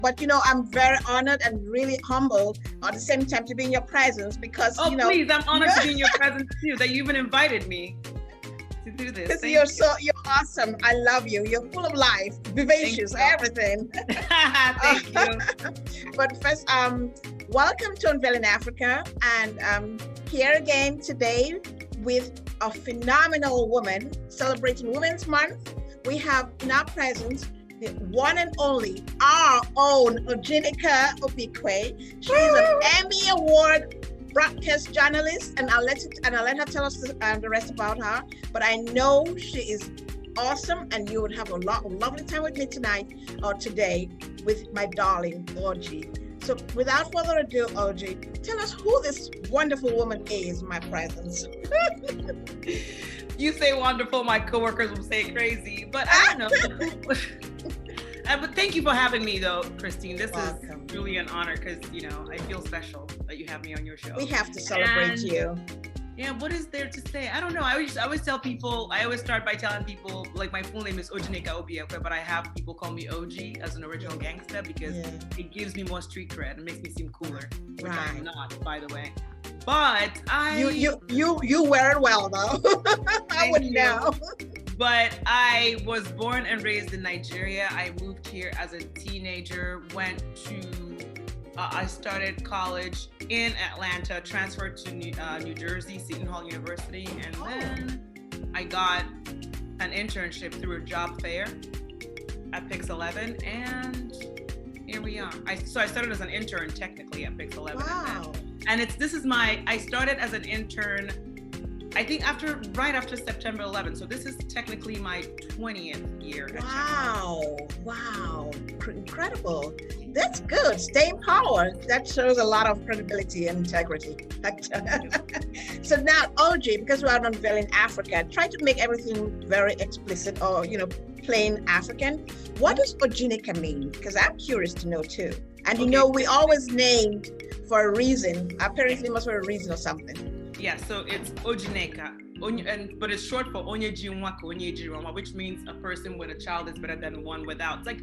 But, I'm very honored and really humbled at the same time to be in your presence because, please, I'm honored to be in your presence too, that you even invited me to do this. Because you're awesome. I love you. You're full of life, vivacious, everything. Thank you. But first, welcome to Unveiling Africa. And here again today with a phenomenal woman celebrating Women's Month. We have in our presence the one and only, our own Ojinika Obiekwe. She is an Emmy Award broadcast journalist, and I'll let her tell us the rest about her. But I know she is awesome, and you would have a lovely time with me tonight or today with my darling Oji. So without further ado, Oji, tell us who this wonderful woman is in my presence. You say wonderful, my coworkers will say crazy, but I don't know. But thank you for having me, though, Christine. This is truly an honor because, I feel special that you have me on your show. We have to celebrate you. Yeah, what is there to say? I don't know. I always tell people, I always start by telling people, like, my full name is Ojinika Obiekwe, but I have people call me OG as an original gangster because it gives me more street cred and makes me seem cooler, which I'm not, by the way. But you wear it well, though. I wouldn't know. But I was born and raised in Nigeria. I moved here as a teenager, I started college in Atlanta, transferred to New Jersey, Seton Hall University, and then I got an internship through a job fair at PIX 11, and here we are. I started as an intern technically at PIX 11. Wow. And I started as an intern, I think right after September 11th. So this is technically my 20th year. Wow. Incredible. That's good. Stay in power. That shows a lot of credibility and integrity. So now, OJ, because we're Unveiling Africa, try to make everything very explicit or, plain African. What does Ojinika mean? Because I'm curious to know too. And we always named for a reason. Apparently it must be a reason or something. Yeah, so it's Ojinika, but it's short for Onyejin Wako, Onyejin Wako, which means a person with a child is better than one without. It's like,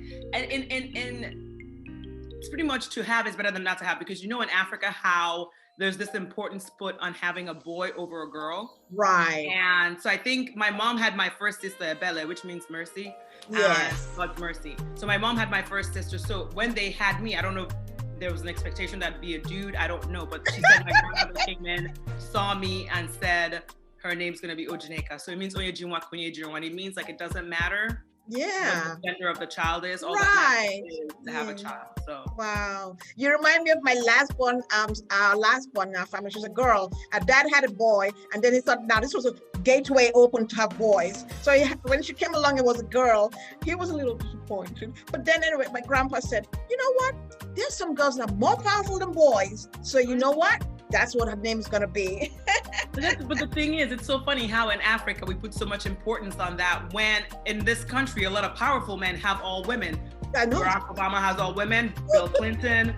it's pretty much to have is better than not to have, because in Africa how there's this importance put on having a boy over a girl. Right. And so I think my mom had my first sister, Ebele, which means mercy. Yes. God's mercy. So my mom had my first sister. So when they had me, I don't know if there was an expectation that'd be a dude, I don't know, but she said my grandmother came in, saw me, and said her name's gonna be Ojinika. So it means Onyejin Wako, Onyejin Wako. It means like it doesn't matter what the gender of the child is, all that matters is to have a child. So wow, you remind me of my last one family. She was a girl. Her dad had a boy, and then he thought, now this was a gateway open to have boys. So when she came along, it was a girl. He was a little disappointed. But then anyway, my grandpa said, you know what? There's some girls that are more powerful than boys. So you know what? That's what her name is going to be. But the thing is, it's so funny how in Africa we put so much importance on that when in this country, a lot of powerful men have all women. I know. Barack Obama has all women, Bill Clinton,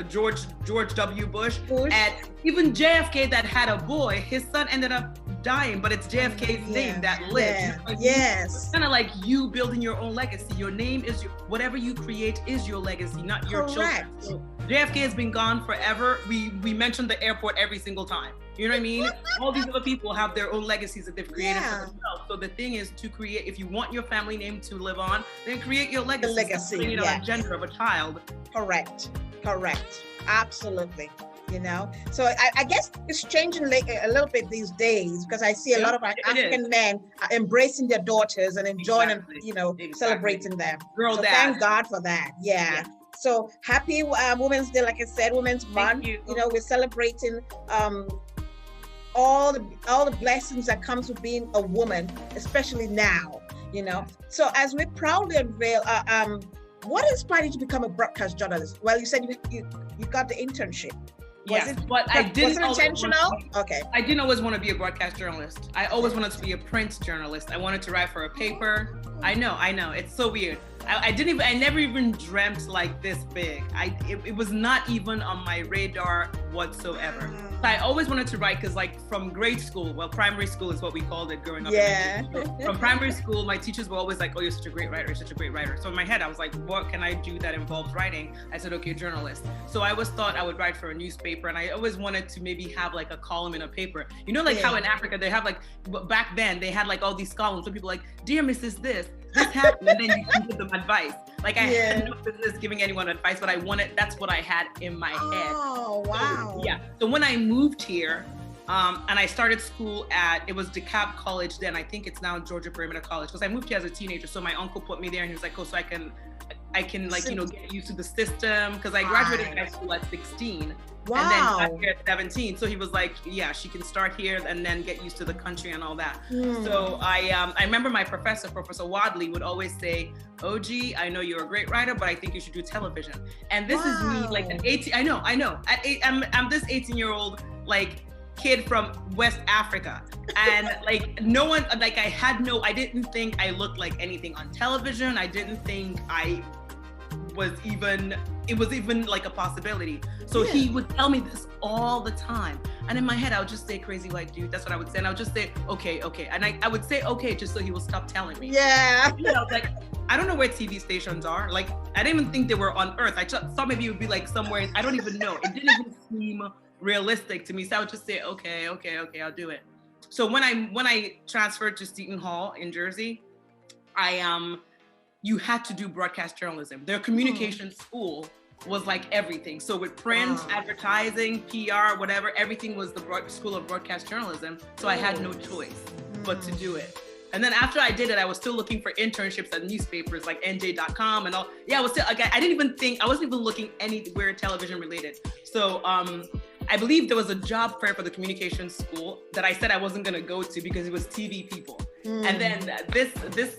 George W. Bush, and even JFK that had a boy, his son ended up dying, but it's JFK's name that lives. It's kind of like you building your own legacy. Your name is whatever you create is your legacy, not your children. So JFK has been gone forever. We mention the airport every single time. You know what I mean? All these other people have their own legacies that they've created for themselves. So the thing is to create, if you want your family name to live on, then create your legacy. The legacy, a gender of a child. Correct. Absolutely. So I guess it's changing a little bit these days because I see a lot of African men are embracing their daughters and enjoying and celebrating them. So thank God for that. Yeah. So happy Women's Day, like I said, Women's Month. We're celebrating all the blessings that comes with being a woman, especially now. So as we proudly unveil, what inspired you to become a broadcast journalist? Well, you said you got the internship. Was it intentional? Okay. I didn't always want to be a broadcast journalist. I always wanted to be a print journalist. I wanted to write for a paper. I know. It's so weird. I never even dreamt like this big. It was not even on my radar whatsoever. So I always wanted to write because like from grade school, well, primary school is what we called it growing up. Yeah. So from primary school, my teachers were always like, oh, you're such a great writer, you're such a great writer. So in my head, I was like, what can I do that involves writing? I said, okay, journalist. So I always thought I would write for a newspaper, and I always wanted to maybe have like a column in a paper. You know, like how in Africa, they have like, back then, they had like all these columns. So people like, dear Mrs. This happened, and then you can give them advice. Like I had no business giving anyone advice, but that's what I had in my head. Oh, wow. So, yeah. So when I moved here, and I started school it was DeKalb College then. I think it's now Georgia Perimeter College, because I moved here as a teenager. So my uncle put me there, and he was like, oh, so I can like, you know, get used to the system. Because I graduated high school at 16. Wow. And then got here at 17. So he was like, yeah, she can start here and then get used to the country and all that. So I remember my professor, Professor Wadley, would always say, OG, I know you're a great writer, but I think you should do television. And this is me, like an 18, I know. At 8, I'm this 18-year-old, like, kid from West Africa. And like no one, like I didn't think I looked like anything on television. I didn't think it was even like a possibility. So he would tell me this all the time. And in my head, I would just say, crazy white dude. That's what I would say. And I would just say, okay. And I would say, okay, just so he will stop telling me. Yeah. You know, like, I don't know where TV stations are. Like, I didn't even think they were on Earth. I just thought maybe it would be like somewhere, I don't even know. It didn't even seem realistic to me. So I would just say, okay, I'll do it. So when I transferred to Seton Hall in Jersey, you had to do broadcast journalism. Their communication school was like everything. So with print, advertising, PR, whatever, everything was the School of Broadcast Journalism. So I had no choice but to do it. And then after I did it, I was still looking for internships at newspapers like NJ.com and all. Yeah, I was still, like, I wasn't even looking anywhere television related. So I believe there was a job fair for the communication school that I said I wasn't gonna go to because it was TV people. And then this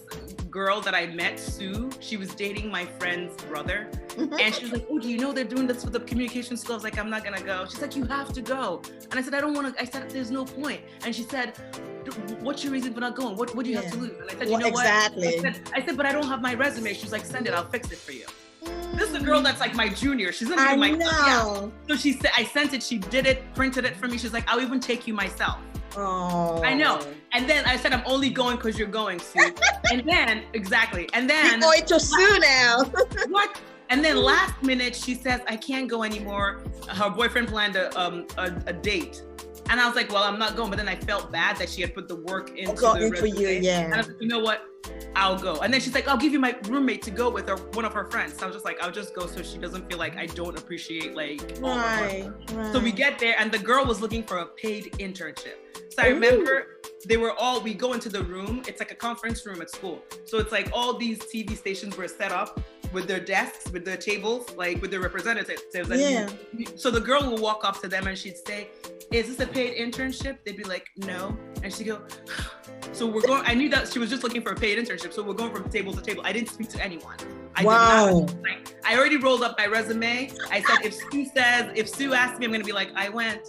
girl that I met, Sue, she was dating my friend's brother. And she was like, oh, do you know they're doing this for the communication school? I was like, I'm not gonna go. She's like, you have to go. And I said, I don't wanna, I said, there's no point. And she said, what's your reason for not going? What do you have to lose? And I said, you know exactly. what? I said, but I don't have my resume. She's like, send it, I'll fix it for you. This is a girl that's like my junior. She's not even my know. So she said, I sent it, she did it, printed it for me. She's like, I'll even take you myself. Oh. I know. And then I said, I'm only going because you're going, Sue. And then, exactly. And then. You're going to Sue now. What? And then last minute, she says, I can't go anymore. Her boyfriend planned a date. And I was like, well, I'm not going. But then I felt bad that she had put the work into the resume. You, yeah. And I was like, you know what? I'll go. And then she's like, I'll give you my roommate to go with, or one of her friends. So I was just like, I'll just go so she doesn't feel like I don't appreciate like all of her. Right. So we get there, and the girl was looking for a paid internship. So I remember we go into the room. It's like a conference room at school. So it's like all these TV stations were set up with their desks, with their tables, like with their representatives. Yeah. So the girl will walk up to them and she'd say, is this a paid internship? They'd be like, no. And she'd go, so we're going, I knew that she was just looking for a paid internship. So we're going from table to table. I didn't speak to anyone. I did not. I already rolled up my resume. I said, if Sue asked me, I'm going to be like, I went.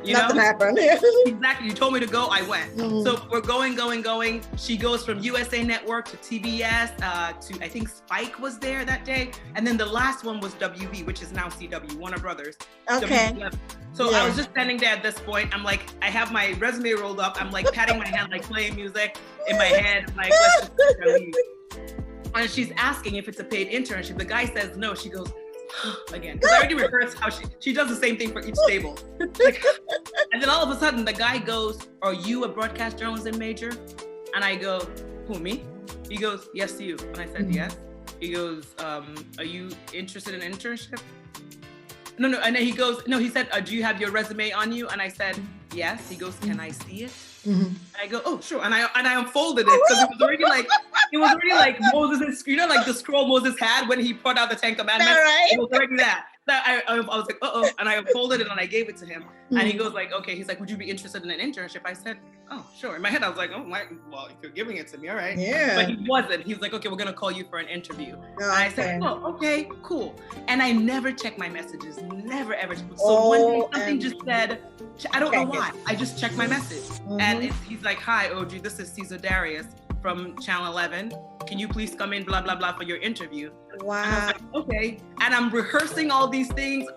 Nothing happened. Exactly. You told me to go, I went. So we're going. She goes from USA Network to TBS to, I think Spike was there that day. And then the last one was WB, which is now CW, Warner Brothers. Okay. So I was just standing there at this point. I'm like, I have my resume rolled up. I'm like patting my hand, like playing music in my head. I'm like, let's just leave. And she's asking if it's a paid internship. The guy says no. She goes, again, because I already rehearsed how she does the same thing for each table. Like, and then all of a sudden the guy goes, are you a broadcast journalism major? And I go, who, me? He goes, yes, you. And I said, yes. He goes, are you interested in an internship? No. And then he goes, no, he said, do you have your resume on you? And I said, yes. He goes, can I see it? And I go, oh, sure. And I unfolded it because it was already like Moses' like the scroll Moses had when he put out the Ten Commandments. Right? It was already that. So I was like, uh-oh. And I unfolded it and I gave it to him. And he goes like, okay. He's like, would you be interested in an internship? I said, oh, sure. In my head, I was like, well, if you're giving it to me, all right. Yeah. But he wasn't. He was like, okay, we're going to call you for an interview. And I said, oh, okay, cool. And I never check my messages. Never, ever. So one day something just said, I don't know why. I just checked my message. And he's like, hi, OG, this is Cesar Darius. from Channel 11. Can you please come in, blah, blah, blah, for your interview? Wow. And I was like, okay. And I'm rehearsing all these things.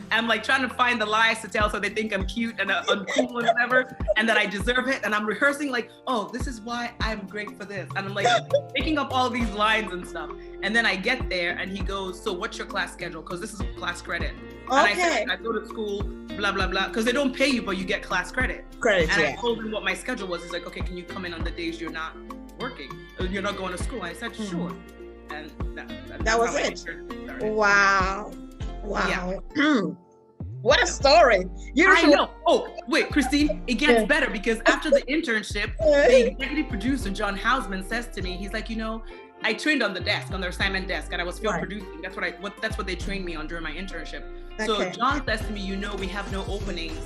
I'm like trying to find the lies to tell so they think I'm cute and uncool and whatever, and that I deserve it. And I'm rehearsing like, oh, this is why I'm great for this. And I'm like picking up all these lines and stuff. And then I get there and he goes, so what's your class schedule? Because this is class credit. Okay. And I said, I go to school, blah, blah, blah. Because they don't pay you, but you get class credit. Credit, and yeah. I told him what my schedule was. He's like, okay, can you come in on the days you're not working? You're not going to school. I said, sure. And that was it. Wow. Wow. Yeah. What a story. I know. Oh, wait, Christine, it gets better because after the internship, the executive producer, John Hausman, says to me, he's like, you know, I trained on the desk, on the assignment desk, and I was film producing. That's what they trained me on during my internship. Okay. So John says to me, you know, we have no openings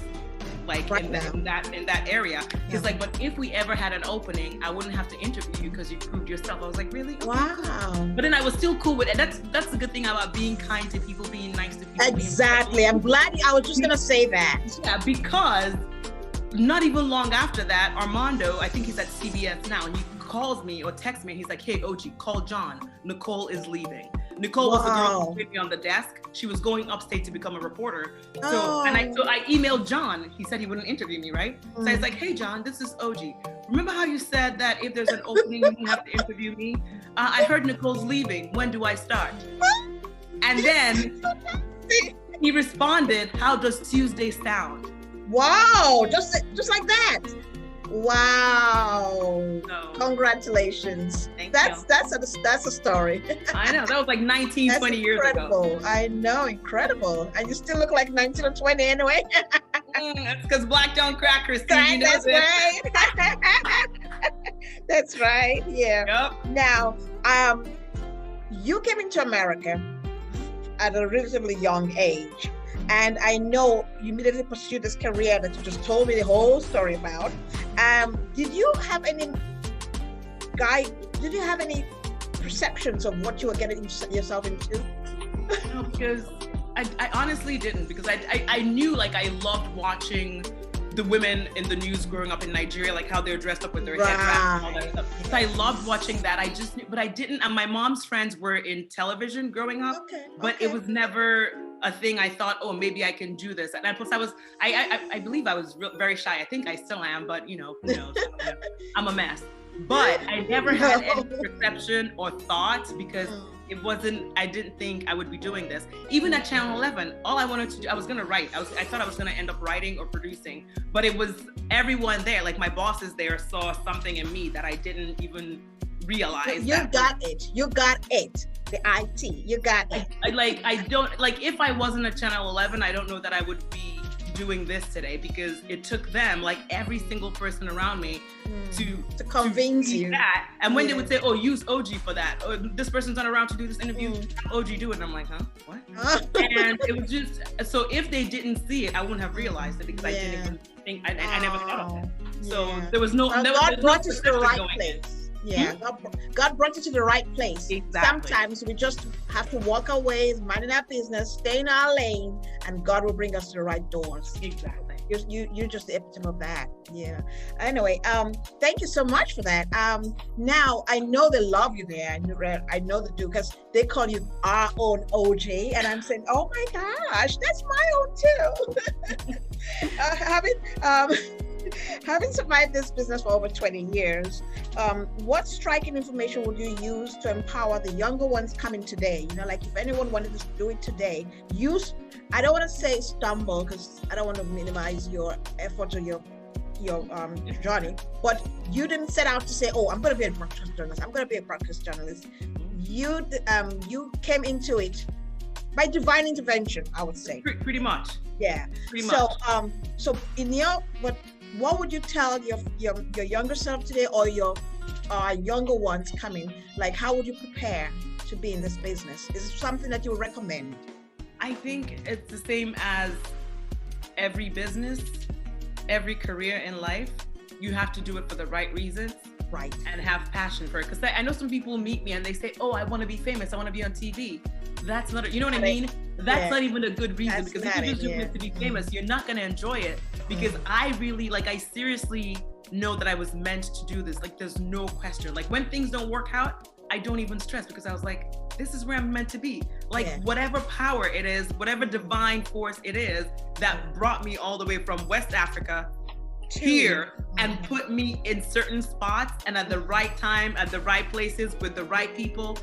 like in that area. He's like, but if we ever had an opening, I wouldn't have to interview you because you proved yourself. I was like, really? Okay, wow. Cool. But then I was still cool with it. That's the good thing about being kind to people, being nice to people. Exactly. I'm glad. I was just gonna say that. Yeah, because not even long after that, Armando, I think he's at CBS now, and he calls me or texts me. He's like, hey, OG, call John. Nicole is leaving. Nicole was the girl who put me on the desk. She was going upstate to become a reporter. So I emailed John. He said he wouldn't interview me, right? So I was like, hey, John, this is OG. Remember how you said that if there's an opening, you have to interview me? I heard Nicole's leaving. When do I start? And then he responded, how does Tuesday sound? Wow, just like that. Wow. So, congratulations. That's a story. I know. That was like 19, 20 years ago. I know, incredible. And you still look like 19 or 20 anyway. That's because black don't crack, Christine. Right, that's right. That's right. Yeah. Yep. Now, you came into America at a relatively young age. And I know you immediately pursued this career that you just told me the whole story about. Did you have any perceptions of what you were getting yourself into? No, because I honestly didn't, because I knew, like, I loved watching the women in the news growing up in Nigeria, like how they're dressed up with their head wraps and all that stuff. So I loved watching that. I just knew, but I didn't, and my mom's friends were in television growing up, but it was never a thing I thought, oh, maybe I can do this. And plus I believe I was very shy. I think I still am, but you know, who knows? I'm a mess. But I never had any perception or thought, because I didn't think I would be doing this. Even at Channel 11, all I wanted to do, I was gonna write. I thought I was gonna end up writing or producing, but it was everyone there, like my bosses there saw something in me that I didn't even realize. You got it. The IT, you got it. If I wasn't at Channel 11, I don't know that I would be doing this today, because it took them, like every single person around me, to convince you that. And when they would say, oh, use OG for that, or this person's not around to do this interview, OG do it. And I'm like, huh, what? And it was just, so if they didn't see it, I wouldn't have realized it, because I didn't even think, I never thought of it. So there was no, God brought you to the right place. Yeah, God brought you to the right place. Exactly. Sometimes we just have to walk our ways, minding our business, stay in our lane, and God will bring us to the right doors. Exactly. You're just the epitome of that. Yeah. Anyway, thank you so much for that. Now I know they love you there. I know they do, because they call you our own OG, and I'm saying, oh my gosh, that's my own too. Having survived this business for over 20 years, what striking information would you use to empower the younger ones coming today? You know, like if anyone wanted to do it today, I don't want to say stumble, because I don't want to minimize your effort or your journey, but you didn't set out to say, oh, I'm going to be a broadcast journalist. You came into it by divine intervention, I would say. Pretty much. Yeah. Pretty much. So in what would you tell your younger self today, or your younger ones coming? Like, how would you prepare to be in this business? Is it something that you would recommend? I think it's the same as every business, every career in life. You have to do it for the right reasons. Right. And have passion for it. Because I know some people meet me and they say, oh, I want to be famous. I want to be on TV. That's not, you know what I mean? That's not even a good reason. Because if you just do it to be famous, you're not going to enjoy it. Because I seriously know that I was meant to do this. Like, there's no question. Like, when things don't work out, I don't even stress, because I was like, this is where I'm meant to be. Like, whatever power it is, whatever divine force it is that brought me all the way from West Africa here and put me in certain spots and at the right time, at the right places with the right people,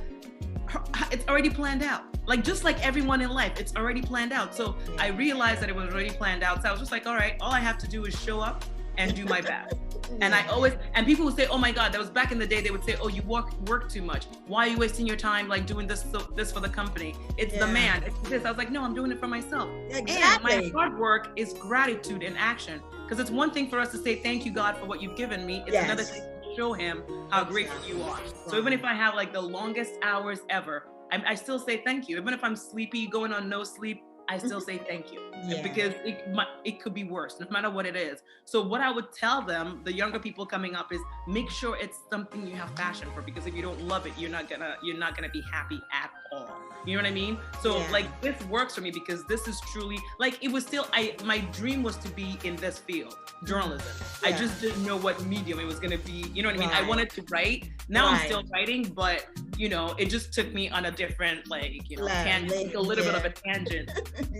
it's already planned out. Like, just like everyone in life, it's already planned out. So I realized that it was already planned out. So I was just like, all right, all I have to do is show up and do my best. And I always, and people would say, oh my God, that was back in the day, they would say, oh, you work too much. Why are you wasting your time like doing this for the company? It's the man, it's this. I was like, no, I'm doing it for myself. Exactly. And my hard work is gratitude in action. Because it's one thing for us to say, thank you, God, for what you've given me. It's another thing to show him how grateful you are. So even if I have like the longest hours ever, I still say thank you. Even if I'm sleepy, going on no sleep, I still say thank you, because it could be worse, no matter what it is. So what I would tell them, the younger people coming up, is make sure it's something you have passion for, because if you don't love it, you're not gonna be happy at all. You know what I mean? So like, this works for me because this is truly like, it was still, my dream was to be in this field, journalism. I just didn't know what medium it was gonna be. You know what I mean? I wanted to write. Now I'm still writing, but you know, it just took me on a different, like, you know, tangent, a little bit of a tangent.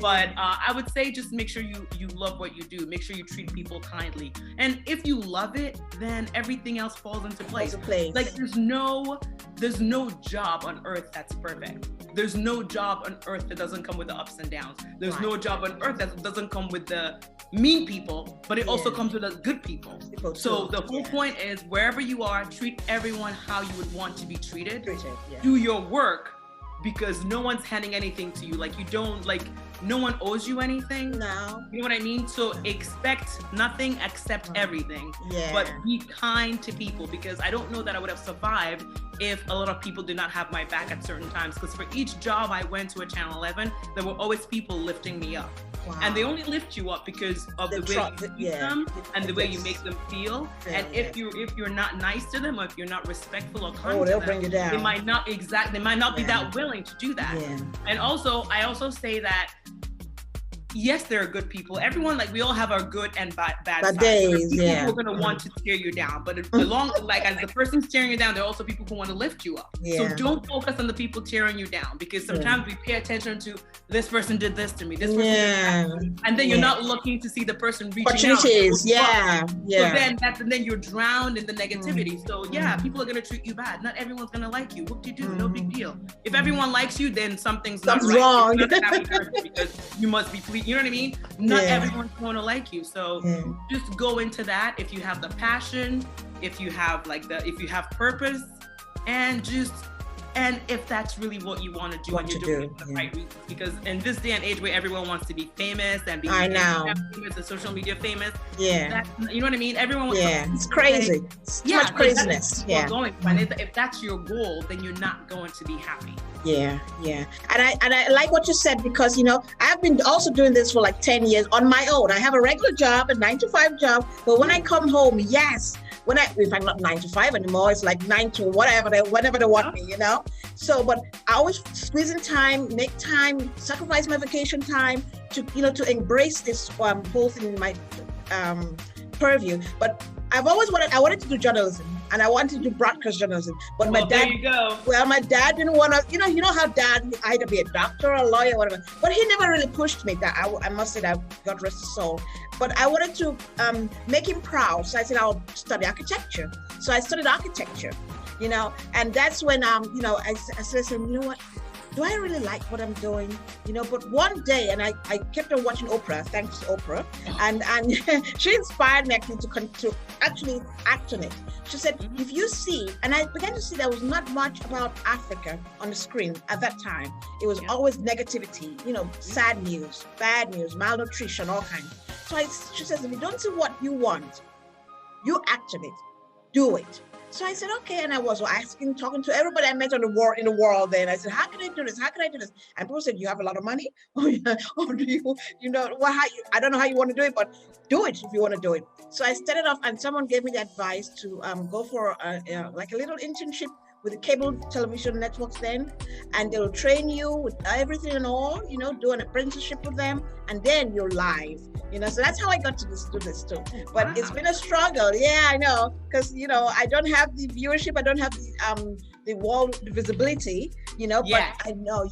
But I would say just make sure you love what you do. Make sure you treat people kindly. And if you love it, then everything else falls into place. Like, there's no job on earth that's perfect. There's no job on earth that doesn't come with the ups and downs. There's no job on earth that doesn't come with the mean people, but it also comes with the good people. So the whole point is, wherever you are, treat everyone how you would want to be treated. Do your work, because no one's handing anything to you. Like, you don't, like, no one owes you anything. No. You know what I mean? So expect nothing, accept everything. But be kind to people, because I don't know that I would have survived if a lot of people did not have my back at certain times. Because for each job I went to at Channel 11, there were always people lifting me up. And they only lift you up because of the way you treat them and the way you make them feel. And if you're not nice to them, or if you're not respectful or kind to them, bring you down. They might not be that willing to do that. And also, I also say that, yes, there are good people. Everyone, like, we all have our good and bad sides. Days, people who are going to want to tear you down. But like, as the person's tearing you down, there are also people who want to lift you up. So don't focus on the people tearing you down, because sometimes we pay attention to, this person did this to me, this person did that to me, and then you're not looking to see the person reaching out. So then you're drowned in the negativity. So people are going to treat you bad. Not everyone's going to like you. Whoop-de-doo, no big deal. If everyone likes you, then something's not right. Wrong. You're not a happy person, because you must be pleased. You know what I mean? Not everyone's going to like you. So just go into that. If you have the passion, if you have if you have purpose, and if that's really what you want to do, and you're doing it for the right reasons. Because in this day and age where everyone wants to be famous and be famous and social media famous, you know what I mean? Everyone wants to it's crazy. It's too much craziness. And if that's your goal, then you're not going to be happy. And I like what you said, because, you know, I've been also doing this for like 10 years on my own. I have a regular job, a 9-to-5 job, but when I come home, if I'm not 9 to 5 anymore, it's like 9 to whatever they want me, you know? So, but I always squeeze in time, make time, sacrifice my vacation time to, you know, to embrace this whole thing in my purvieue. But I wanted to do journalism, and I wanted to do broadcast journalism. But my dad, there you go. Well, my dad didn't want to, you know how dad either be a doctor or a lawyer or whatever. But he never really pushed me. That I must say that, God rest his soul. But I wanted to make him proud. So I said, I'll study architecture. So I studied architecture, you know, and that's when, you know, I said, you know what? Do I really like what I'm doing? You know, but one day, and I kept on watching Oprah, thanks to Oprah, and she inspired me actually to actually act on it. She said, if you see, and I began to see there was not much about Africa on the screen at that time. It was always negativity, you know, sad news, bad news, malnutrition, all kinds. So she says, if you don't see what you want, you act on it, do it. So I said, okay. And I was talking to everybody I met in the world then. I said, how can I do this? How can I do this? And people said, you have a lot of money? Or do you know, I don't know how you want to do it, but do it if you want to do it. So I started off, and someone gave me the advice to go for like a little internship with the cable television networks then, and they'll train you with everything and all, do an apprenticeship with them, and then you're live, so that's how I got to do this too. But it's been a struggle. Yeah, I know, because I don't have the viewership, I don't have the visibility, but I know,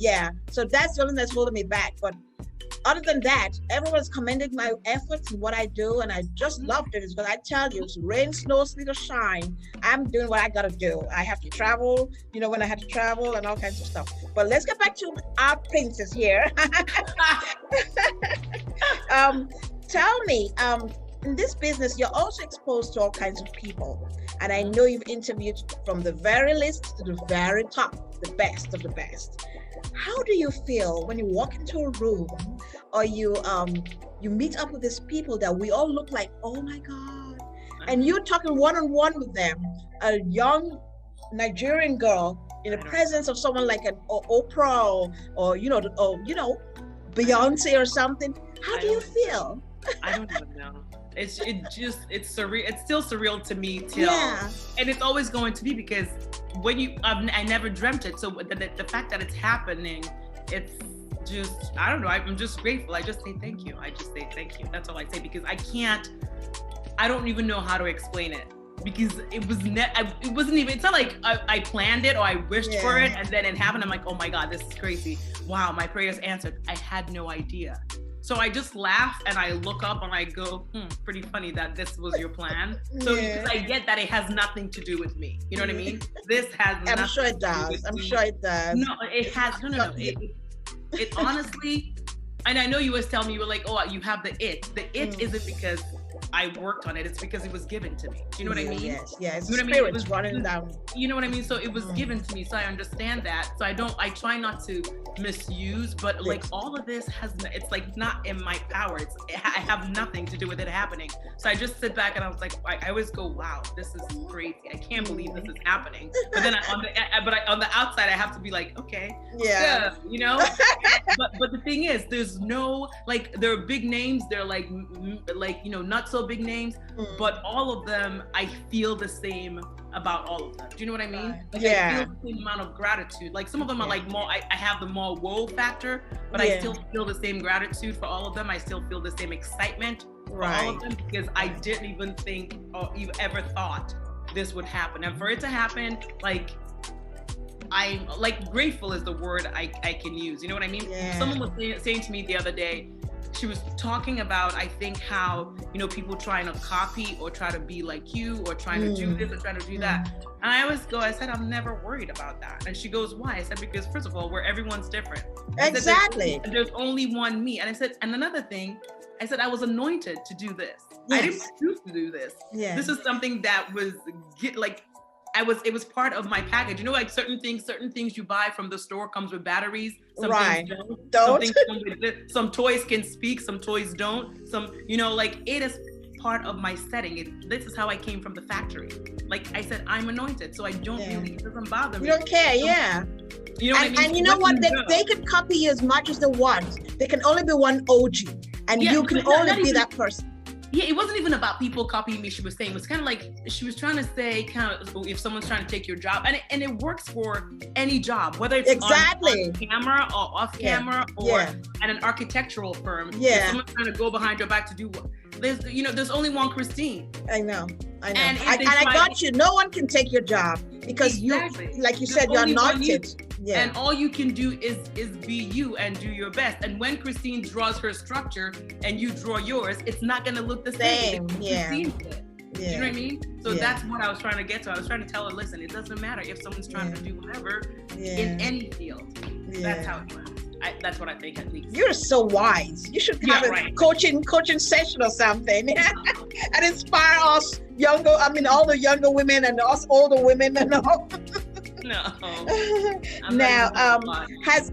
so that's the only thing that's holding me back. But other than that, everyone's commended my efforts and what I do, and I just loved it. Because I tell you, it's rain, snow, sleet, or shine, I'm doing what I gotta do. I have to travel, when I had to travel and all kinds of stuff. But let's get back to our princess here. Tell me, in this business, you're also exposed to all kinds of people. And I know you've interviewed from the very least to the very top, the best of the best. How do you feel when you walk into a room or you meet up with these people that we all look like, oh my God, and you're talking one-on-one with them, a young Nigerian girl in the presence of someone like an Oprah or Beyonce or something. How do you feel? I don't even know. It's surreal. It's still surreal to me and it's always going to be, because I never dreamt it. So the fact that it's happening, it's just, I don't know. I'm just grateful. I just say thank you. That's all I say, because I don't even know how to explain it, because it wasn't even, it's not like I planned it or I wished for it and then it happened. I'm like, oh my God, this is crazy. Wow, my prayers answered. I had no idea. So I just laugh and I look up and I go, pretty funny that this was your plan. So because I get that it has nothing to do with me. You know what I mean? This has nothing. I'm sure it does. I'm sure it does. No, it has. No. It honestly, and I know you always tell me, you were like, oh, you have the it. The it isn't because I worked on it. It's because it was given to me. Do you know what I mean? Yes. It's you know spirit was running down. You know what I mean? So it was given to me. So I understand that. So I try not to misuse, but like all of this it's like not in my power. I have nothing to do with it happening. So I just sit back and I was like, I always go, wow, this is crazy. I can't believe this is happening. But then on the outside, I have to be like, okay, but the thing is, there's no, like, there are big names. They're like not so big names, but all of them, I feel the same about all of them. Do you know what I mean? Like, I feel the same amount of gratitude. Like some of them are like more, I have the more whoa factor, but I still feel the same gratitude for all of them. I still feel the same excitement for all of them, because I didn't even think or you ever thought this would happen. And for it to happen, like, I'm like, grateful is the word I can use. You know what I mean? Someone was saying to me the other day, she was talking about, I think, how, people trying to copy or try to be like you or trying to do this or trying to do that. And I said, I'm never worried about that. And she goes, why? I said, because first of all, everyone's different. Exactly. There's only one me. And I said, and another thing, I said, I was anointed to do this. I didn't choose to do this. This is something that was it was part of my package. Like certain things you buy from the store comes with batteries. Some things don't. Some things come with this. Some toys can speak, some toys don't. Some, like, it is part of my setting. This is how I came from the factory. Like I said, I'm anointed, so I don't really, it doesn't bother me. You don't care, You know what I mean? And you know what? They could copy you as much as they want. There can only be one OG, and you can only be that person. Yeah, it wasn't even about people copying me. She was saying, it was kind of like, she was trying to say, kind of, if someone's trying to take your job, and it works for any job, whether it's on camera or off camera or at an architectural firm. If someone's trying to go behind your back to do what, there's only one Christine. I know. And I got you. No one can take your job because you, like you said, you're anointed. And all you can do is be you and do your best. And when Christine draws her structure and you draw yours, it's not going to look the same. Christine did. Do you know what I mean? So that's what I was trying to get to. I was trying to tell her, listen, it doesn't matter if someone's trying to do whatever in any field. That's how it works. That's what I think, at least. You're so wise. You should have a coaching session or something and inspire us all the younger women and us older women and all. No. Now,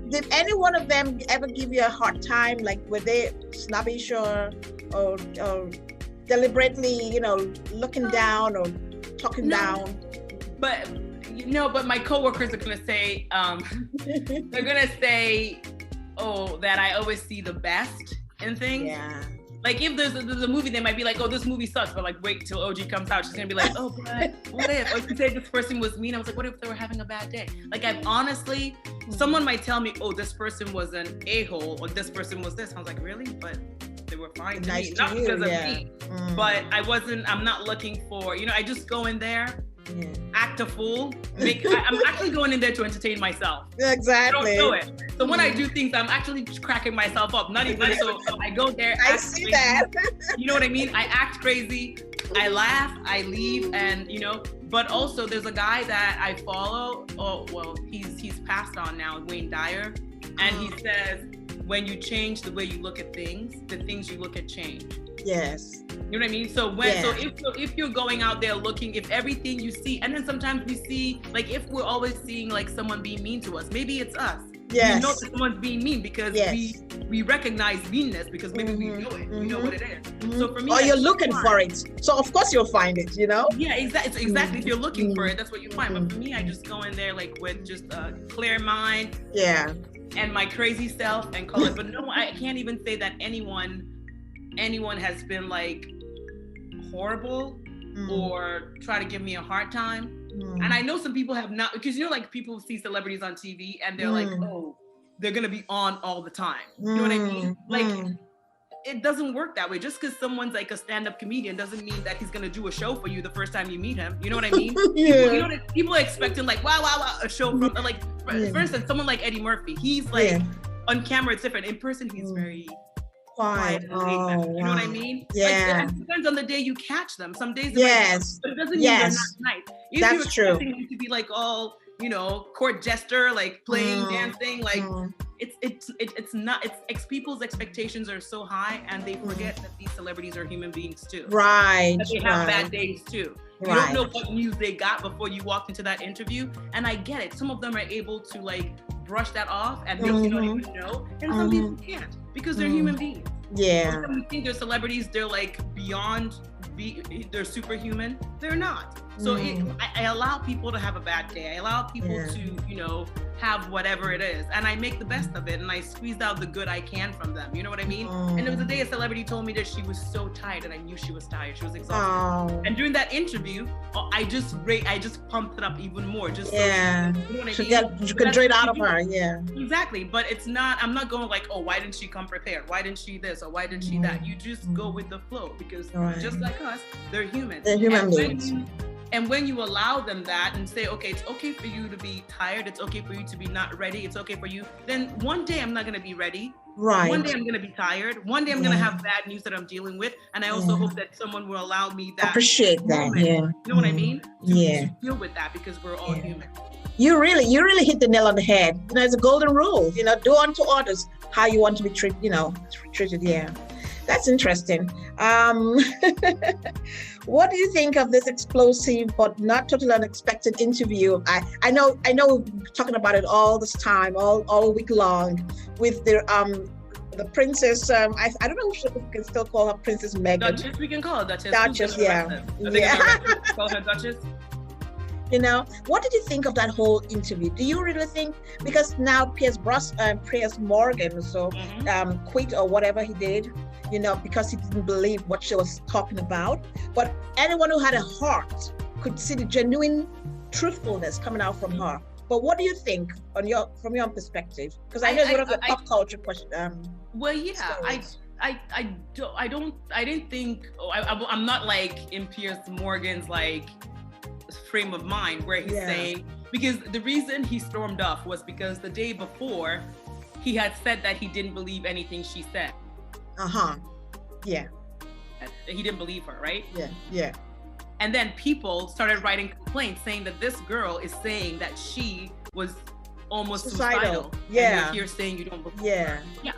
did any one of them ever give you a hard time? Like, were they snobbish or deliberately, looking down or talking down? But my coworkers are gonna say, they're gonna say, that I always see the best in things. Like if there's a movie, they might be like, oh, this movie sucks, but like wait till OG comes out. She's gonna be like, oh, but what if? Or you say this person was mean. I was like, what if they were having a bad day? Like I've honestly, someone might tell me, oh, this person was an a-hole, or this person was this. I was like, really? But they were fine to me, not because of me. But I'm not looking for, I just go in there, act a fool. I'm actually going in there to entertain myself. Exactly. I don't do it. So when I do things, I'm actually cracking myself up. Not even so. I go there. I see that. You know what I mean? I act crazy. I laugh. I leave, and But also, there's a guy that I follow. Oh well, he's passed on now, Wayne Dyer, and he says, when you change the way you look at things, the things you look at change. Yes. You know what I mean? So if you're going out there looking, if everything you see, and then sometimes we see, like if we're always seeing like someone being mean to us, maybe it's us. Yes. We know that someone's being mean because we recognize meanness because maybe we know it. We know what it is. So for me, or you're looking for it. So of course you'll find it, Yeah, exactly. If you're looking for it, that's what you find. But for me, I just go in there like with just a clear mind. Yeah. And my crazy self and call it. But no, I can't even say that anyone has been like horrible or try to give me a hard time. And I know some people have not, because like people see celebrities on TV and they're like, oh, they're gonna be on all the time. You know what I mean? Like it doesn't work that way. Just because someone's like a stand-up comedian doesn't mean that he's gonna do a show for you the first time you meet him. You know what I mean? People are expecting like wow, a show from like for instance, someone like Eddie Murphy. He's like on camera it's different. In person he's very quiet and laid back. You know what I mean? Yeah. Like, it depends on the day you catch them. Some days but it doesn't mean they're not nice. If That's you're expecting them to be like all court jester, like playing, dancing, like it's not. It's people's expectations are so high, and they forget that these celebrities are human beings too. Right. That they have bad days too. You don't know what news they got before you walked into that interview, and I get it. Some of them are able to like brush that off, and they don't even know, and some people can't because they're human beings. Yeah. When we think they're celebrities, they're like beyond. They're superhuman. They're not. So I allow people to have a bad day. I allow people to, have whatever it is. And I make the best of it. And I squeeze out the good I can from them. You know what I mean? And there was a day a celebrity told me that she was so tired, and I knew she was tired. She was exhausted. And during that interview, I just pumped it up even more. Just so, you know what I mean? You could drain out of her. Yeah. Exactly. But I'm not going like, oh, why didn't she come prepared? Why didn't she this? Or why didn't she that? You just go with the flow because just like us, they're human. They're human beings. And when you allow them that and say, okay, it's okay for you to be tired, it's okay for you to be not ready, it's okay for you, then one day I'm not going to be ready. Right. One day I'm going to be tired. One day I'm going to have bad news that I'm dealing with. And I also hope that someone will allow me that. Appreciate that. Moment. Yeah. You know what I mean? To deal with that because we're all human. You really hit the nail on the head. It's a golden rule. Do unto others how you want to be treated. Yeah. That's interesting. What do you think of this explosive but not totally unexpected interview? I know we're talking about it all this time, all week long, with the princess. I don't know if we can still call her Princess Meghan. Duchess, we can call her Duchess. Duchess, yeah. Call her Duchess. What did you think of that whole interview? Do you really think, because now Piers Morgan quit or whatever he did, because he didn't believe what she was talking about. But anyone who had a heart could see the genuine truthfulness coming out from her. But what do you think from your perspective? Because I know it's one of the pop culture questions. I'm not like in Piers Morgan's like frame of mind where he's saying, because the reason he stormed off was because the day before he had said that he didn't believe anything she said. Yeah. He didn't believe her, right? Yeah. And then people started writing complaints saying that this girl is saying that she was almost suicidal. Yeah. And you're saying you don't believe her. Yeah.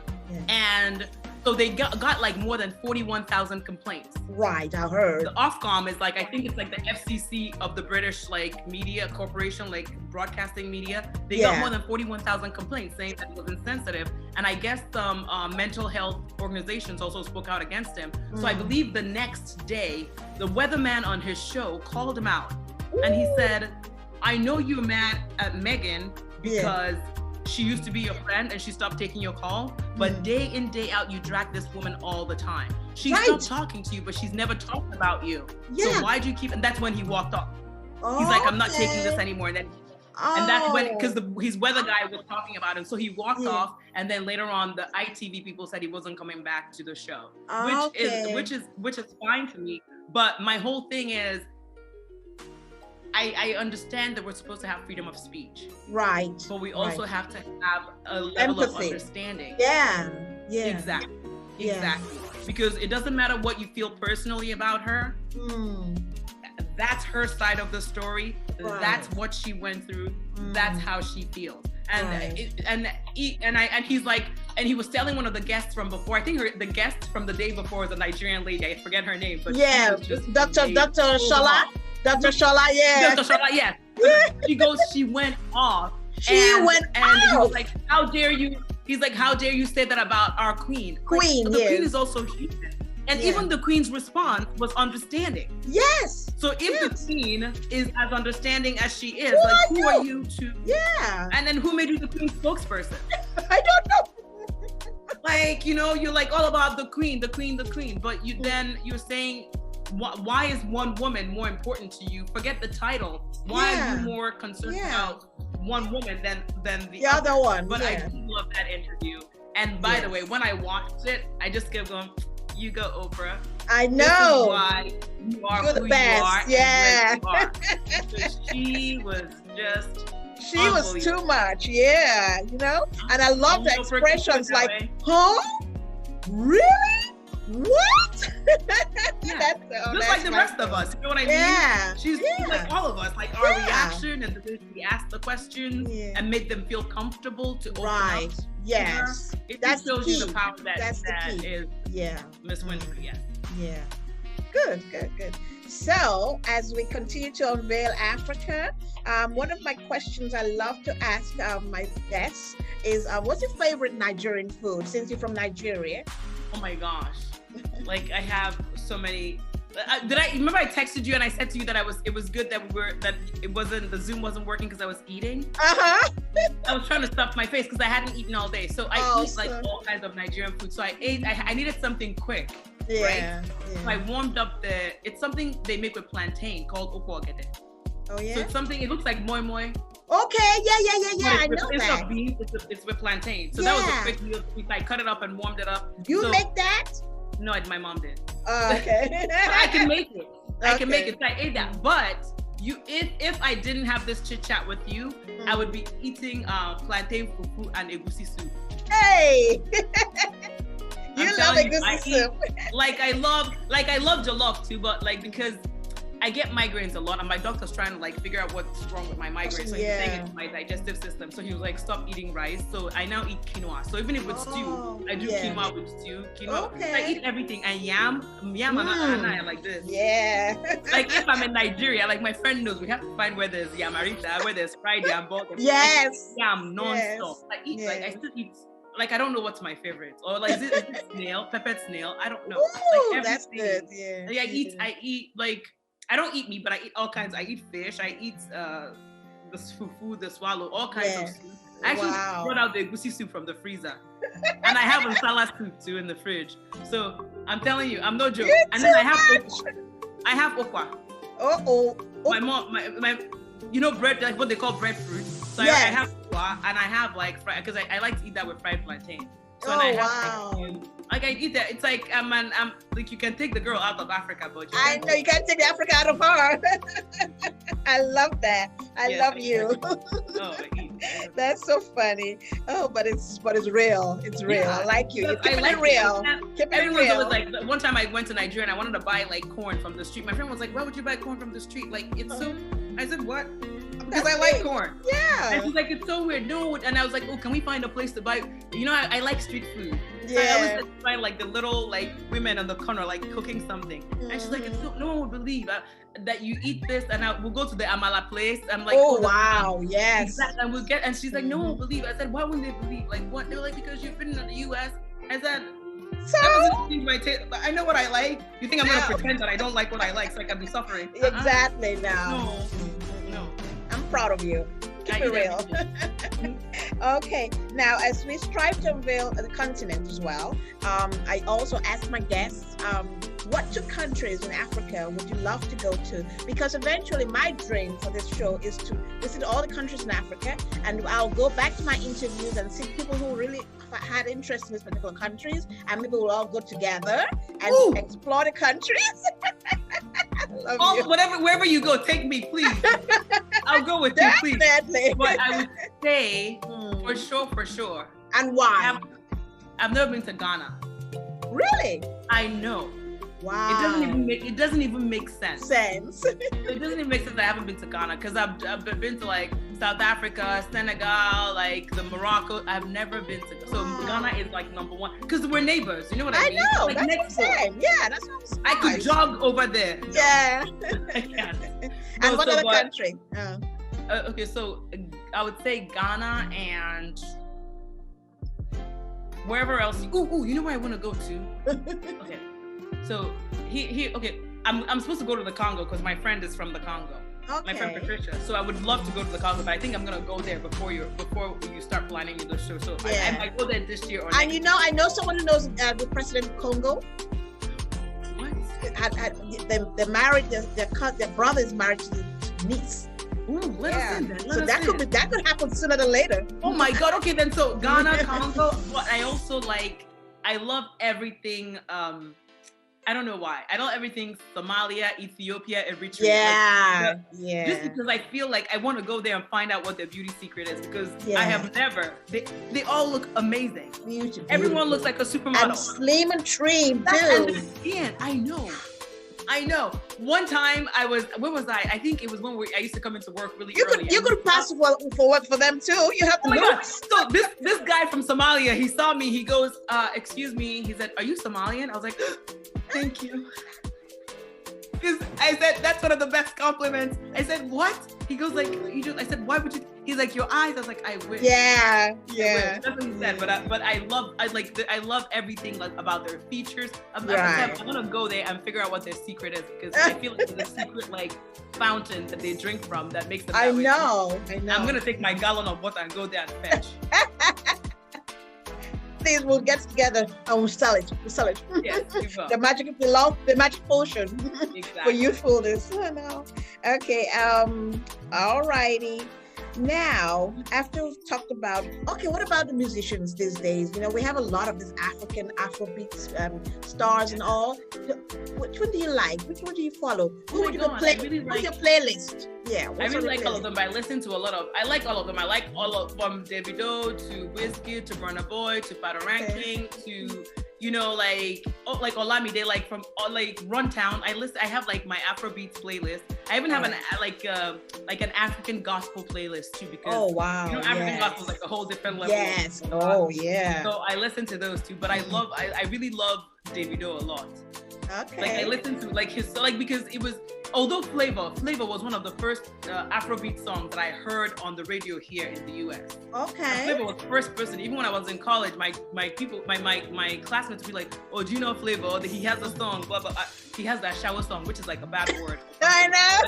And so they got like more than 41,000 complaints. Right, I heard. The Ofcom is like, I think it's like the FCC of the British like media corporation, like broadcasting media. They got more than 41,000 complaints saying that it was insensitive. And I guess some mental health organizations also spoke out against him. So I believe the next day, the weatherman on his show called him out. And he said, I know you're mad at Meghan because she used to be your friend and she stopped taking your call, but day in, day out, you drag this woman all the time. She stopped talking to you, but she's never talked about you. So why do you keep, and that's when he walked off. He's like, I'm not taking this anymore. And then, and that's when, because his weather guy was talking about him. So he walked off, and then later on, the ITV people said he wasn't coming back to the show, which is fine to me. But my whole thing is, I understand that we're supposed to have freedom of speech. Right. But we also have to have a level of understanding. Yeah. Exactly. Because it doesn't matter what you feel personally about her. That's her side of the story. Right. That's what she went through. That's how she feels. And he's like, and he was telling one of the guests from before. I think the guest from the day before was a Nigerian lady. I forget her name, but Dr. Shola. Dr. Shola, Dr. Shola, yes. She went off. She went and he was like, how dare you? He's like, how dare you say that about our queen? Queen, like, the queen is also human. And even the queen's response was understanding. Yes. So if the queen is as understanding as she is, who are you to? Yeah. And then who made you the queen's spokesperson? I don't know. Like, you're like all about the queen. But you're saying, why is one woman more important to you? Forget the title. Why are you more concerned about one woman than the other one? But I do love that interview. And by the way, when I watched it, I just kept going, you go, Oprah. I know. This is why you are the best. You are. Because she was just. She was too much, and I love the expressions like, huh? Really? What? Just like the rest of us, you know what I mean? She's like all of us, like our reaction and the way we ask the questions and make them feel comfortable to open up. Yes. It just shows you the power that is Miss Winfrey. Yeah. Good. So, as we continue to unveil Africa, one of my questions I love to ask my guests is, what's your favorite Nigerian food, since you're from Nigeria? Oh my gosh. Like, I have so many. Remember I texted you and I said to you that it was good that the Zoom wasn't working because I was eating? I was trying to stuff my face because I hadn't eaten all day. So I eat like all kinds of Nigerian food. So I ate, I needed something quick. Right? So I warmed up it's something they make with plantain called okwa-ogede. Oh yeah? So it's something, it looks like moi moi. Okay, yeah, I know Instead that. of beans, it's with plantain. So that was a quick meal. I cut it up and warmed it up. You make that? No, my mom did. Okay. But I can make it. I can make it. So I ate that. But if I didn't have this chit chat with you, I would be eating plantain fufu and egusi soup. Hey. You love egusi soup. I love jollof too, but because I get migraines a lot, and my doctor's trying to figure out what's wrong with my migraines. So he's saying it's my digestive system. So he was like, stop eating rice. So I now eat quinoa. So even if it's stew, I do quinoa with stew. Quinoa. Okay. I eat everything. And yam and I like this. Yeah. If I'm in Nigeria, my friend knows, we have to find where there's yamarita, where there's fried yam, yam non-stop. I eat I still eat. I don't know what's my favorite. Or is it snail, peppered snail? I don't know. Ooh, that's good. Yeah. I eat I don't eat meat, but I eat all kinds. I eat fish. I eat the fufu, the swallow, all kinds of soup. I actually brought out the egusi soup from the freezer, and I have a salad soup too in the fridge. So I'm telling you, I'm no joke. And then I have okwa. My mom, my bread, what they call breadfruit. So I have okwa, and I have fried, because I like to eat that with fried plantain. So I eat that. It's I'm you can take the girl out of Africa, but I know you can't take Africa out of her. I love that. I love you. I eat. That's so funny. Oh, but it's real. It's real. Yeah. I like you. You're keeping it real. Everyone's always one time I went to Nigeria and I wanted to buy corn from the street. My friend was like, "Why would you buy corn from the street? It's so." I said, "What?" Because I like corn. Yeah. And she's like, "It's so weird." No, and I was like, "Oh, can we find a place to buy?" I like street food. Yeah. I always find the little women on the corner cooking something, and she's like, "No one would believe that you eat this." And we'll go to the amala place. I'm like, "Oh wow, yes." Exactly. And we'll get, and she's like, "No one will believe." I said, "Why wouldn't they believe?" What? They were like, "Because you've been in the U.S." I said, So my taste. I know what I like. You think I'm gonna pretend that I don't like what I like so I can be suffering? Exactly. No. No. I'm proud of you. Keep it real. Okay, now as we strive to unveil the continent as well, I also asked my guests, what 2 countries in Africa would you love to go to? Because eventually my dream for this show is to visit all the countries in Africa, and I'll go back to my interviews and see people who really had interest in these particular countries, and maybe we'll all go together and explore the countries. Wherever you go, take me, please. I'll go with you, please. Definitely. But I would say for sure. And why? I've never been to Ghana. Really? I know. Wow. It doesn't even make sense. It doesn't even make sense that I haven't been to Ghana, because I've been to like South Africa, Senegal, like the Morocco. I've never been to. So Ghana is like number 1 because we're neighbors. You know what I mean? I know. Like that's next what I'm saying. Yeah, that's what I'm saying. I could jog over there. Yeah. I can't. And what other country? Okay, so I would say Ghana and wherever else. You know where I want to go to? Okay. So okay, I'm supposed to go to the Congo because my friend is from the Congo. Okay. My friend Patricia. So I would love to go to the Congo, but I think I'm gonna go there before you start planning your show. So I might go there this year or next. And I know someone who knows the president of Congo. What? They're married. Their brother is married to the niece. Ooh, let us in then. That could happen sooner than later. Oh my God. Okay, then so Ghana, Congo. But I love everything. I don't know why. I love everything Somalia, Ethiopia, Eritrea. Yeah. Just because I feel like I want to go there and find out what their beauty secret is, because I have never. They all look amazing. Beautiful. Everyone looks like a supermodel. And slim and trim too. I know. One time where was I? I think it was when I used to come into work really early. You could pass for work for them too. You have to God. So this guy from Somalia, he saw me, he goes, excuse me, he said, "Are you Somalian?" I was like, "Thank you." I said, "That's one of the best compliments." I said, "What?" He goes like, I said, "Why would you?" He's like, "Your eyes." I was like, "I wish." Yeah. That's what he said. But I love everything about their features. I'm gonna go there and figure out what their secret is, because I feel like there's a secret like fountain that they drink from that makes them. I know. I'm gonna take my gallon of water and go there and fetch. Please, we'll get together and we'll sell it. Yes, we will. The magic potion for youthfulness. I know. Okay. All righty. Now, after we've talked about, what about the musicians these days? We have a lot of these African Afrobeat stars and all. Which one do you like? Which one do you follow? Who would you play? What's your playlist? Yeah, I really like all of them. But I listen to I like all of them. I like all of from Davido to Wizkid to Burna Boy to Fado Ranking to like Olamide, like from Runtown. I have like my Afrobeats playlist. I even have an African gospel playlist too, because African gospel is like a whole different level. Yes. Oh yeah. So I listen to those too, but I really love Davido a lot. Okay. Like I listened to his because it was, although Flavor was one of the first Afrobeat songs that I heard on the radio here in the US. Okay. Flavor was the first person. Even when I was in college, my classmates would be like, "Oh, do you know Flavor? He has a song, blah blah." He has that shower song, which is like a bad word. I know.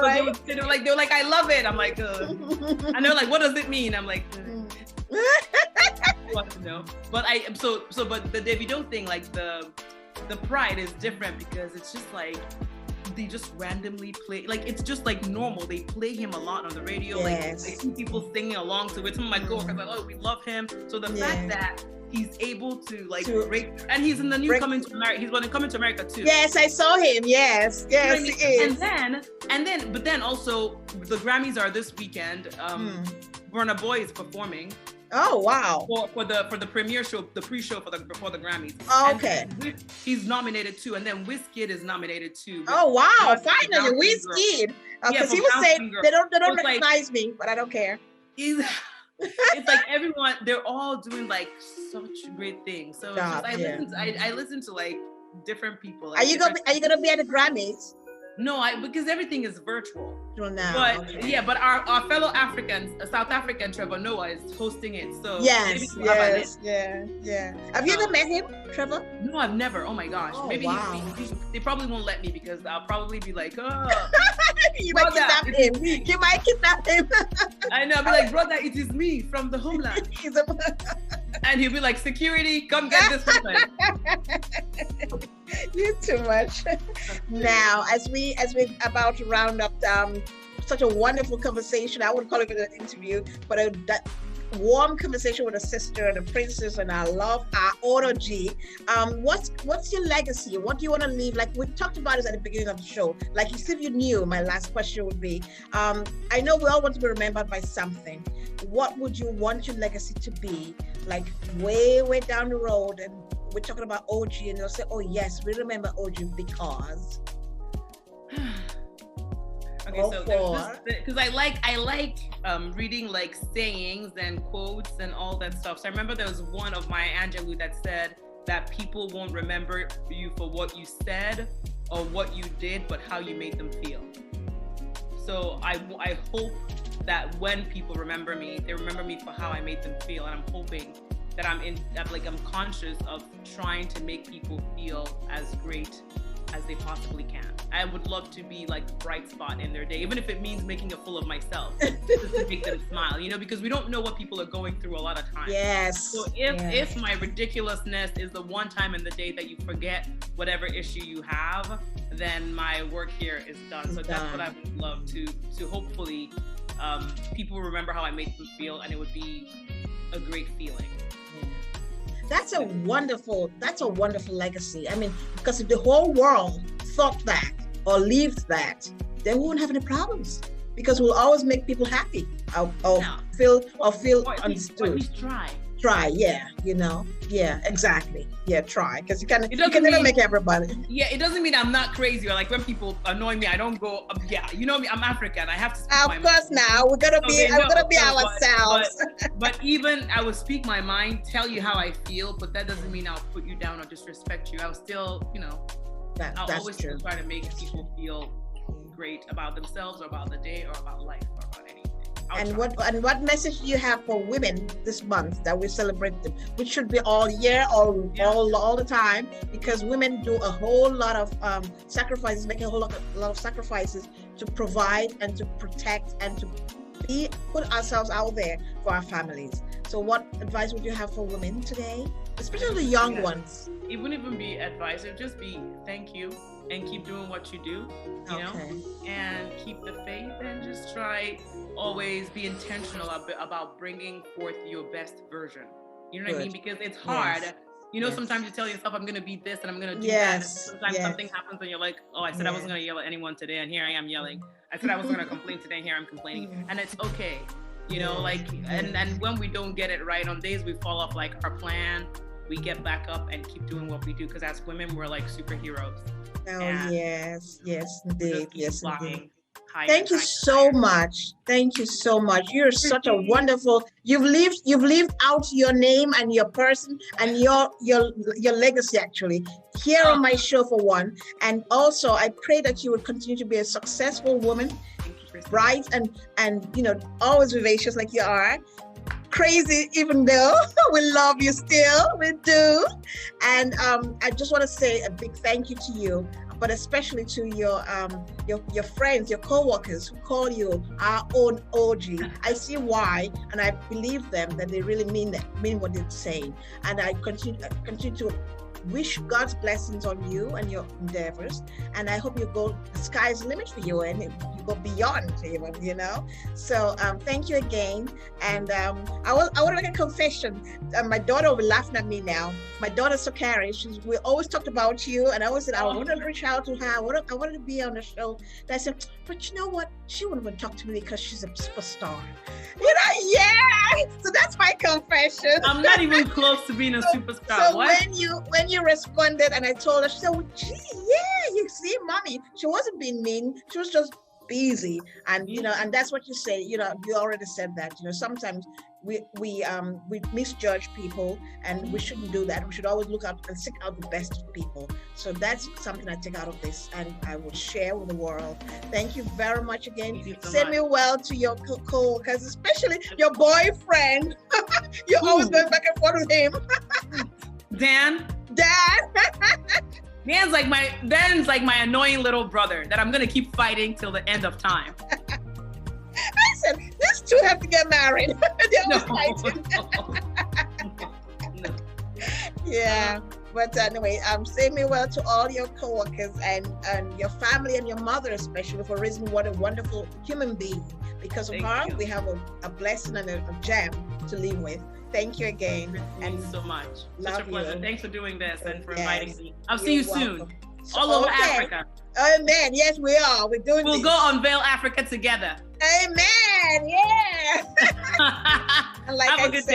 But they were like, "I love it." I'm like, and they're like, "What does it mean?" I'm like, what to know? But but the Davido thing, like the pride is different, because it's just like they just randomly play, like it's just like normal. They play him a lot on the radio. Yes. Like I see people singing along to it. Some of my coworkers are like, "Oh, we love him." So the fact that he's able to break, and he's in the new Coming to America. He's going to Coming to America too. Yes, I saw him. Yes, he is. But then also the Grammys are this weekend. Burna Boy is performing. Oh wow! For the premiere show, the pre-show for the Grammys. Oh, okay. He's nominated too, and then Wizkid is nominated too. Oh wow! Finally, Wizkid. Because he was saying they don't recognize me, but I don't care. It's like everyone, they're all doing like such great things. So I listen to like different people. Like, are you gonna be at the Grammys? No, because everything is virtual. Now, but okay. yeah, but our fellow Africans, South African Trevor Noah is hosting it. So yes. Have you ever met him, Trevor? No, I've never. Oh my gosh. Maybe wow. they probably won't let me because I'll probably be like, oh. You might kidnap him. You might kidnap him. I know. I'll be like, brother, it is me from the homeland. And he'll be like, security, come get this woman. You're too much. Now, as we're about to round up such a wonderful conversation, I wouldn't call it an interview, but that warm conversation with a sister and a princess, and I love our Oji. What's your legacy? What do you want to leave? Like we talked about this at the beginning of the show. Like if you knew, my last question would be, I know we all want to be remembered by something. What would you want your legacy to be? Like way down the road, and we're talking about Oji, and they'll say, oh yes, we remember Oji because. Okay, so because I like reading like sayings and quotes and all that stuff. So I remember there was one of Maya Angelou that said that people won't remember you for what you said or what you did, but how you made them feel. So I hope that when people remember me, they remember me for how I made them feel, and I'm hoping that I'm conscious of trying to make people feel as great as they possibly can. I would love to be like the bright spot in their day, even if it means making a fool of myself, just to make them smile, because we don't know what people are going through a lot of times. Yes. So if my ridiculousness is the one time in the day that you forget whatever issue you have, then my work here is done. So that's what I would love to hopefully people remember how I made them feel, and it would be a great feeling. That's a wonderful legacy. I mean, because if the whole world thought that or lived that, then we wouldn't have any problems, because we'll always make people happy or feel understood. Or at least try, yeah, exactly, try, because you can never make everybody. Yeah, it doesn't mean I'm not crazy, or like when people annoy me, I don't go, you know me, I'm African, I have to speak my mind. Of course, now we're gonna be ourselves. But even I will speak my mind, tell you how I feel, but that doesn't mean I'll put you down or disrespect you. I'll still, I'll always try to make people feel great about themselves or about the day or about life or about anything. And what message do you have for women this month that we celebrate them, which should be all year, all the time, because women do a whole lot of sacrifices, make a whole lot of sacrifices to provide and to protect and to put ourselves out there for our families. So what advice would you have for women today, especially the young ones? It wouldn't even be advice, it would just be thank you and keep doing what you do, you know, and keep the faith, and just try always be intentional about bringing forth your best version. You know what I mean? Because it's hard. Yes. Sometimes you tell yourself, I'm going to be this and I'm going to do that. And sometimes something happens and you're like, oh, I said I wasn't going to yell at anyone today, and here I am yelling. I said I wasn't going to complain today, here I'm complaining. And it's okay. And when we don't get it right, on days we fall off like our plan, we get back up and keep doing what we do, because as women, we're like superheroes. Oh, yes, indeed. Yes, indeed. Thank you so much. Thank you so much. You're such a wonderful. You've lived out your name and your person and your legacy actually here on my show, for one. And also, I pray that you would continue to be a successful woman, bright and always vivacious like you are. Crazy, even though we love you still, we do. And I just want to say a big thank you to you, but especially to your friends, your co-workers who call you our own Oji. I see why, and I believe them that they really mean what they're saying. And I continue to wish God's blessings on you and your endeavors, and I hope the sky's the limit for you, and you go beyond even, So thank you again. And I want to make a confession. My daughter will be laughing at me now. My daughter Sakari, we always talked about you, and I always said I wanted to reach out to her. I wanted to be on the show. And I said, but you know what? She wouldn't even talk to me because she's a superstar. So that's my confession. I'm not even close to being a superstar. So when you responded, and I told her, she said, well, gee, you see, mommy, she wasn't being mean. She was just busy. And, and that's what you say, you already said that, sometimes we misjudge people, and we shouldn't do that. We should always look out and seek out the best of people. So that's something I take out of this, and I will share with the world. Thank you very much again. Send me well to your co-workers, especially your boyfriend. You're always going back and forth with him. Dan. Dan's like my annoying little brother that I'm gonna keep fighting till the end of time. I said, these two have to get married. They're always fighting. No. Yeah. But anyway, say me well to all your coworkers and your family and your mother, especially, for raising what a wonderful human being. Because of her, we have a blessing and a gem to live with. Thank you again. Thank you so much. Such a pleasure. You. Thanks for doing this and for inviting me. I'll see you soon. So, all over Africa. Amen. Yes, we are. We'll this. Go unveil Africa together. Amen. Yeah. Like have a good day.